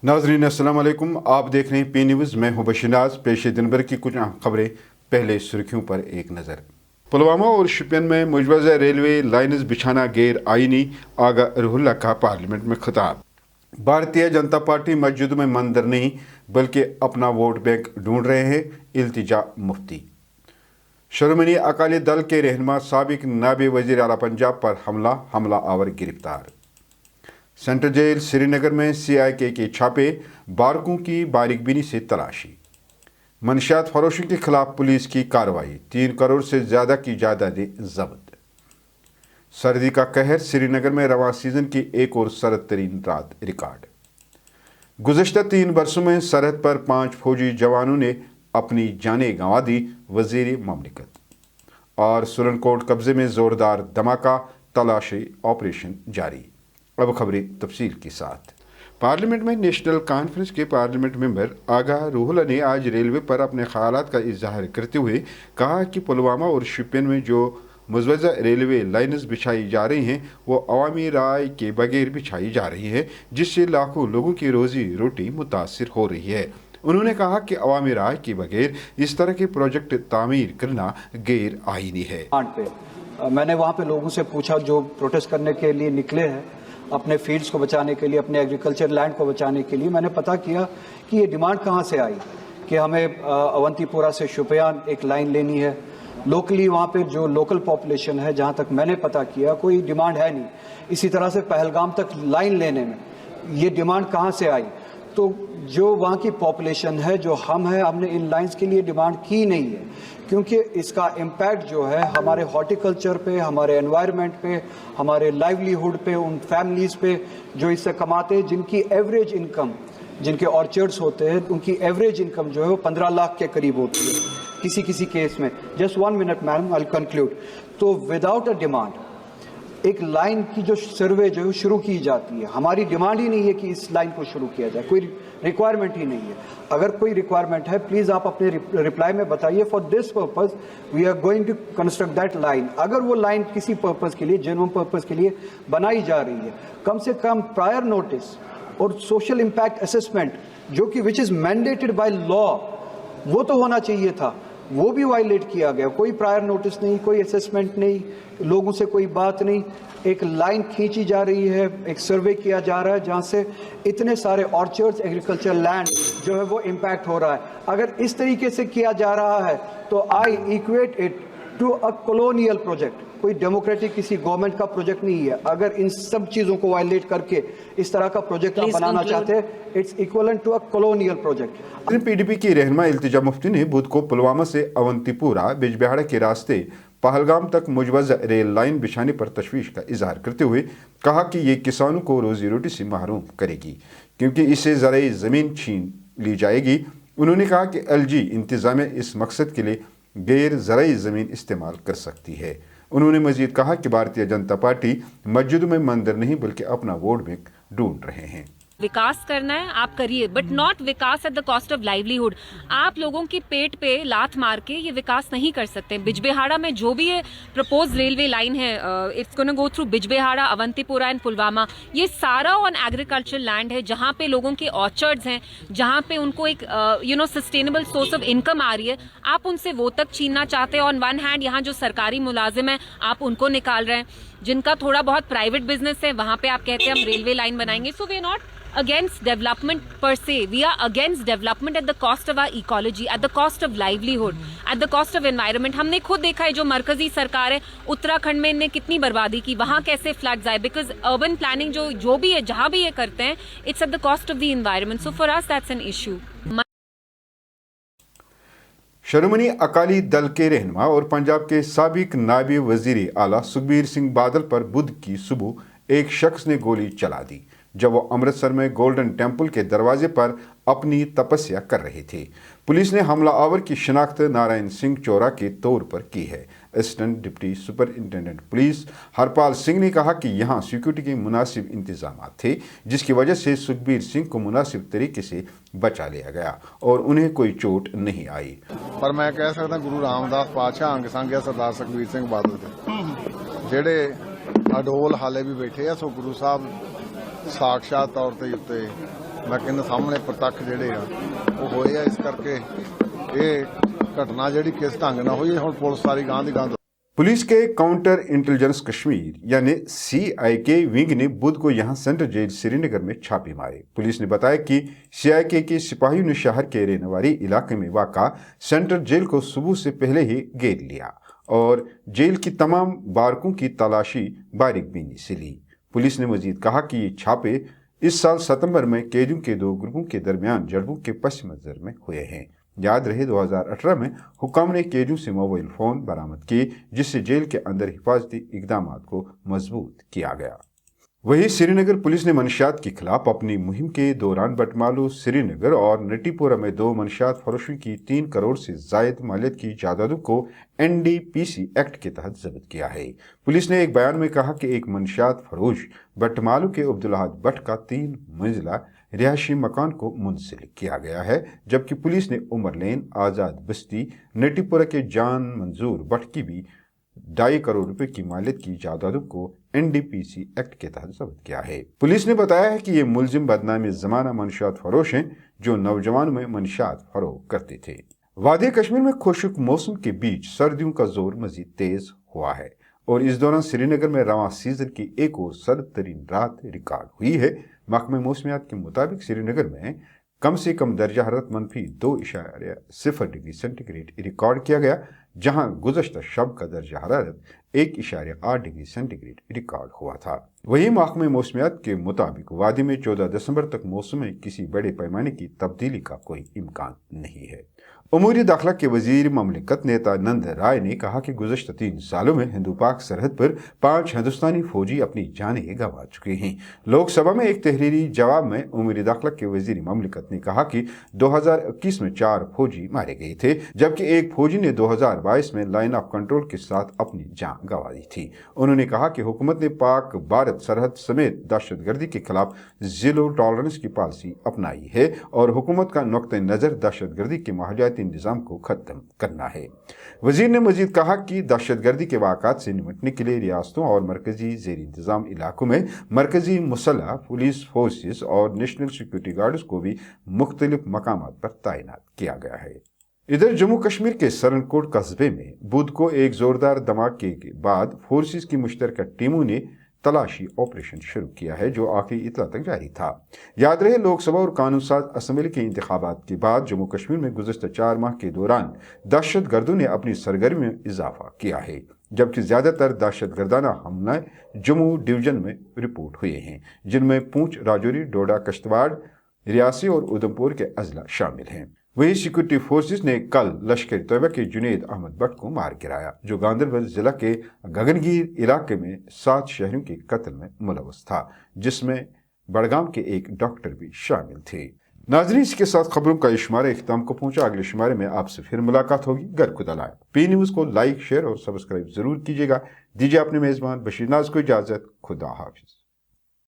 नाज़रीन अस्सलाम वालेकुम, आप देख रहे हैं पी न्यूज़। मैं हूं बशीनाज। पेश दिन भर की कुछ अहम खबरें। पहले सुर्खियों पर एक नज़र। पुलवामा और शोपियान में मुजवज़ा रेलवे लाइन्स बिछाना गैर आईनी, आगा रूहुल्लाह का पार्लियामेंट में खिताब। भारतीय जनता पार्टी मस्जिदों में मंदिर नहीं बल्कि अपना वोट बैंक ढूंढ रहे हैं, इल्तिजा मुफ्ती। शिरोमणी अकाली दल के रहनुमा साबिक नायब वज़ीर आला पंजाब पर हमला आवर गिरफ्तार। सेंट्रल जेल श्रीनगर में CIK के छापे, बारकों की बारीकबीनी से तलाशी। मनशियात फरोशों के खिलाफ पुलिस की कार्रवाई, 3 करोड़ से ज़्यादा की जायदादें जब्त। सर्दी का कहर, श्रीनगर में रवां सीजन की एक और सर्द तरीन रात रिकॉर्ड। गुज़श्ता 3 बरसों में सरहद पर 5 फौजी जवानों ने अपनी जानें गंवा दी, वज़ीर ममलिकत। और सुरनकोट कब्जे में ज़ोरदार धमाका, तलाशी ऑपरेशन जारी। अब खबरें तफसील के साथ। पार्लियामेंट में नेशनल कॉन्फ्रेंस के पार्लियामेंट मेंबर आगा रूहुल्लाह ने आज रेलवे पर अपने ख्यालात का इजहार करते हुए कहा कि पुलवामा और शोपियान में जो मुजवज़ा रेलवे लाइन्स बिछाई जा रही हैं वो अवामी राय के बगैर बिछाई जा रही है, जिससे लाखों लोगों की रोजी रोटी मुतासिर हो रही है। उन्होंने कहा कि अवामी राय के बगैर इस तरह के प्रोजेक्ट तामीर करना गैर आईनी है। मैंने वहाँ पे लोगों से पूछा जो प्रोटेस्ट करने के लिए निकले हैं, अपने फील्ड्स को बचाने के लिए, अपने एग्रीकल्चर लैंड को बचाने के लिए। मैंने पता किया कि ये डिमांड कहाँ से आई कि हमें अवंतीपुरा से शोपियान एक लाइन लेनी है। लोकली वहाँ पे जो लोकल पॉपुलेशन है, जहाँ तक मैंने पता किया, कोई डिमांड है नहीं। इसी तरह से पहलगाम तक लाइन लेने में ये डिमांड कहाँ से आई? तो जो वहाँ की पॉपुलेशन है, जो हमने इन लाइंस के लिए डिमांड की नहीं है, क्योंकि इसका इम्पैक्ट जो है हमारे हॉर्टिकल्चर पे, हमारे एनवायरनमेंट पे, हमारे लाइवलीहुड पे, उन फैमिलीज़ पे जो इससे कमाते हैं, जिनकी एवरेज इनकम, जिनके ऑर्चर्ड्स होते हैं, उनकी एवरेज इनकम जो है वो 15 लाख के करीब होती है किसी किसी केस में। Just 1 minute madam, I will conclude. तो विदाउट अ डिमांड एक लाइन की जो सर्वे जो है शुरू की जाती है, हमारी डिमांड ही नहीं है कि इस लाइन को शुरू किया जाए, कोई रिक्वायरमेंट ही नहीं है। अगर कोई रिक्वायरमेंट है, प्लीज़ आप अपने रिप्लाई में बताइए, for this purpose we are going to construct that line. अगर वो लाइन किसी पर्पस के लिए, जेन्युइन पर्पस के लिए बनाई जा रही है, कम से कम प्रायर नोटिस और सोशल इम्पैक्ट असेसमेंट जो कि which is mandated by law, वो तो होना चाहिए था, वो भी वायलेट किया गया। कोई प्रायर नोटिस नहीं, कोई असेसमेंट नहीं, लोगों से कोई बात नहीं। एक लाइन खींची जा रही है, एक सर्वे किया जा रहा है जहाँ से इतने सारे ऑर्चर्ड्स, एग्रीकल्चर लैंड जो है वो इम्पैक्ट हो रहा है। अगर इस तरीके से किया जा रहा है तो I equate it to a colonial project. कोई डेमोक्रेटिक किसी गवर्नमेंट का प्रोजेक्ट नहीं है। अगर इन सब चीज़ों को वायलेट करके इस तरह का प्रोजेक्ट आप बनाना चाहते हैं, it's equivalent to a colonial project. PDP की रहनुमा इल्तिजा मुफ्ती ने बुध को पुलवामा से अवंतीपुरा बिजबिहाड़ा के रास्ते पहलगाम तक मुजवज़ा रेल लाइन बिछाने पर तशवीश का इजहार करते हुए कहा कि ये किसानों को रोजी रोटी से महरूम करेगी, क्योंकि इससे ज़राई ज़मीन छीन ली जाएगी। उन्होंने कहा कि LG इंतज़ामिया इस मकसद के लिए गैर ज़राई ज़मीन इस्तेमाल कर सकती है। उन्होंने मजीद कहा कि भारतीय जनता पार्टी मस्जिदों में मंदिर नहीं बल्कि अपना वोट बैंक ढूंढ रहे हैं। विकास करना है आप करिए, but not Vikas eight the cost of livelihood. आप लोगों की पेट पे लात मार के ये विकास नहीं कर सकते। बिजबिहाड़ा में जो भी ये प्रपोज रेलवे लाइन है, it's gonna go through Bijbehara, Awantipora and Pulwama. ये सारा ऑन एग्रीकल्चर लैंड है, जहाँ पे लोगों के ऑर्चर्ड्स हैं, जहाँ पे उनको एक सस्टेनेबल सोर्स ऑफ इनकम आ रही है। आप उनसे वो तक छीनना चाहते हैं। ऑन वन हैंड यहाँ जो सरकारी मुलाजिम है आप उनको निकाल रहे हैं, जिनका थोड़ा बहुत प्राइवेट बिजनेस है वहाँ पे आप कहते हैं हम रेलवे लाइन बनाएंगे। So we are not against development per se, we are against development at the cost of our ecology, at the cost of livelihood, at the cost of environment. हमने खुद देखा है जो मरकजी सरकार है उत्तराखंड में इनने कितनी बर्बादी की, वहाँ कैसे फ्लड्स आए, बिकॉज अर्बन प्लानिंग जो भी है, जहाँ भी ये करते हैं, it's at the cost of the environment. So for us that's an issue. Shiromani Akali Dal के रहनुमा और पंजाब के साबिक नायब वज़ीर आला सुखबीर सिंह बादल पर बुध की सुबह एक शख्स ने गोली चला दी जब वो अमृतसर में गोल्डन टेम्पल के दरवाजे पर अपनी तपस्या कर रहे थे। पुलिस ने हमला आवर की शिनाख्त नारायण सिंह चोरा के तौर पर की है। Assistant deputy superintendent police Harpal Singh ने कहा कि यहाँ सिक्योरिटी के मुनासिब इंतजाम थे, जिसकी वजह से सुखबीर सिंह को मुनासिब तरीके से बचा लिया गया और उन्हें कोई चोट नहीं आई। पर मैं कह सकता गुरु रामदास पातशाह अंग संग सरदार सुखबीर सिंह बादल के जेडे अडोल हाले भी बैठे आ। सो गुरु साहब साक्षात तौर ते उत्ते ਮੈਂ ਕਹਿੰਦਾ ਸਾਹਮਣੇ ਪ੍ਰਤੱਖ ਜਿਹੜੇ ਆ ਉਹ ਹੋਏ ਆ। ਇਸ ਕਰਕੇ ਇਹ ਘਟਨਾ ਜਿਹੜੀ ਕਿਸ ਢੰਗ ਨਾਲ ਹੋਈ ਹੁਣ ਪੁਲਿਸ ਸਾਰੀ ਗਾਂ ਦੀ ਗਾਂ। पुलिस के काउंटर इंटेलिजेंस कश्मीर यानी CIK विंग ने बुध को यहां सेंट्रल जेल श्रीनगर में छापे मारे। पुलिस ने बताया कि CIK के सिपाहियों ने शहर के रेनवारी इलाके में वाक़ा सेंट्रल जेल को सुबह से पहले ही घेर लिया और जेल की तमाम बारकों की तलाशी बारीकबीनी से ली। पुलिस ने मजीद कहा कि ये छापे इस साल सितंबर में कैदियों के 2 ग्रुपों के दरमियान झड़पों के पस मंजर में हुए हैं। याद रहे 2018 में हुक्म ने कैदियों से मोबाइल फोन बरामद किए, जिससे जेल के अंदर हिफाजती इकदाम को मजबूत किया गया। वहीं श्रीनगर पुलिस ने मनशियात के खिलाफ अपनी मुहिम के दौरान बटमालू, श्रीनगर और नटीपुरा में 2 मनशियात फरोशों की 3 करोड़ से जायद मालियत की जायदादों को NDPC एक्ट के तहत जब्त किया है। पुलिस ने एक बयान में कहा कि एक मनशियात फरोश बटमालू के अब्दुल अहद भट्ट का 3 मंजिला रिहायशी मकान को मुंसलिक किया गया है, जबकि पुलिस ने उमर लेन, आज़ाद बस्ती, नटीपुरा के जान मंजूर भट्ट की भी 2.5 करोड़ रुपए की मालियत की जायदादों को NDPC एक्ट के तहत जब्त किया है। पुलिस ने बताया है कि ये मुलजिम बदनामी जमाना मनशियात फरोश हैं जो नौजवानों में मनशियात फरोग करते थे। वादी कश्मीर में खुशक मौसम के बीच सर्दियों का जोर मजीद तेज हुआ है और इस दौरान श्रीनगर में रवां सीजन की एक और सर्द तरीन रात रिकॉर्ड हुई है। महकमे मौसमियात के मुताबिक श्रीनगर में कम से कम दर्जा हरारत -2.0 डिग्री सेंटीग्रेड रिकॉर्ड किया गया, जहां गुज़श्ता शब का दर्जा हरारत 1.8 डिग्री सेंटीग्रेड रिकॉर्ड हुआ था। वहीं महकमे मौसमियात के मुताबिक वादी में 14 दिसंबर तक मौसम में किसी बड़े पैमाने की तब्दीली का कोई इम्कान नहीं है। उमूरी दाखिला के वजीर ममलिकत नेतानंद राय ने कहा कि गुज़श्ता 3 सालों में हिंदू पाक सरहद पर 5 हिंदुस्तानी फौजी अपनी जानें गंवा चुके हैं। लोकसभा में एक तहरीरी जवाब में उमूरी दाखिला के वजीर ममलिकत ने कहा कि 2021 में 4 फौजी मारे गए थे, जबकि एक फौजी ने 2022 में लाइन ऑफ कंट्रोल के साथ अपनी जान गंवा दी थी। उन्होंने कहा कि हुकूमत ने पाक भारत सरहद समेत दहशतगर्दी के खिलाफ जीरो टॉलरेंस की पॉलिसी अपनाई है और हुकूमत का नुक्ते नज़र दहशतगर्दी के माहौलियाती निज़ाम को खत्म करना है। वजीर ने मजीद कहा कि दहशतगर्दी के वाक़ात से निपटने के लिए रियासतों और मरकजी ज़ेर इंतज़ाम इलाकों में मरकजी मुसल्लह पुलिस फोर्सेस और नेशनल सिक्योरिटी गार्ड्स को भी मुख्तलिफ मकामात पर तैनात किया गया है। इधर जम्मू कश्मीर के सरनकोट कस्बे में बुध को एक जोरदार धमाके के बाद फोर्सेस की मुश्तरका टीमों ने तलाशी ऑपरेशन शुरू किया है, जो आखिरी इतला तक जारी था। याद रहे लोकसभा और कानून साज असम्बली के इंतखाबात के बाद जम्मू कश्मीर में गुज़श्ता 4 माह के दौरान दहशतगर्दों ने अपनी सरगर्मी में इजाफा किया है, जबकि ज़्यादातर दहशतगर्दाना हमले जम्मू डिवीजन में रिपोर्ट हुए हैं, जिनमें पूंछ, राजौरी, डोडा, किश्तवाड़, रियासी और उधमपुर के अजला शामिल हैं। वहीं सिक्योरिटी फोर्सेस ने कल लश्कर तैयबा के जुनैद अहमद भट्ट को मार गिराया, जो गांधरबल जिला के गगनगीर इलाके में 7 शहरियों के कत्ल में मुलव्वस था, जिसमें बड़गाम के एक डॉक्टर भी शामिल थे। नाज़रीन, इसके साथ खबरों का शुमारा इख्तिताम को पहुंचा। अगले शुमारे में आपसे फिर मुलाकात होगी। गर खुदा लाए। पी न्यूज़ को लाइक, शेयर और सब्सक्राइब जरूर कीजिएगा। दीजिए अपने मेज़बान बशीर नाज को इजाज़त। खुदा हाफिज।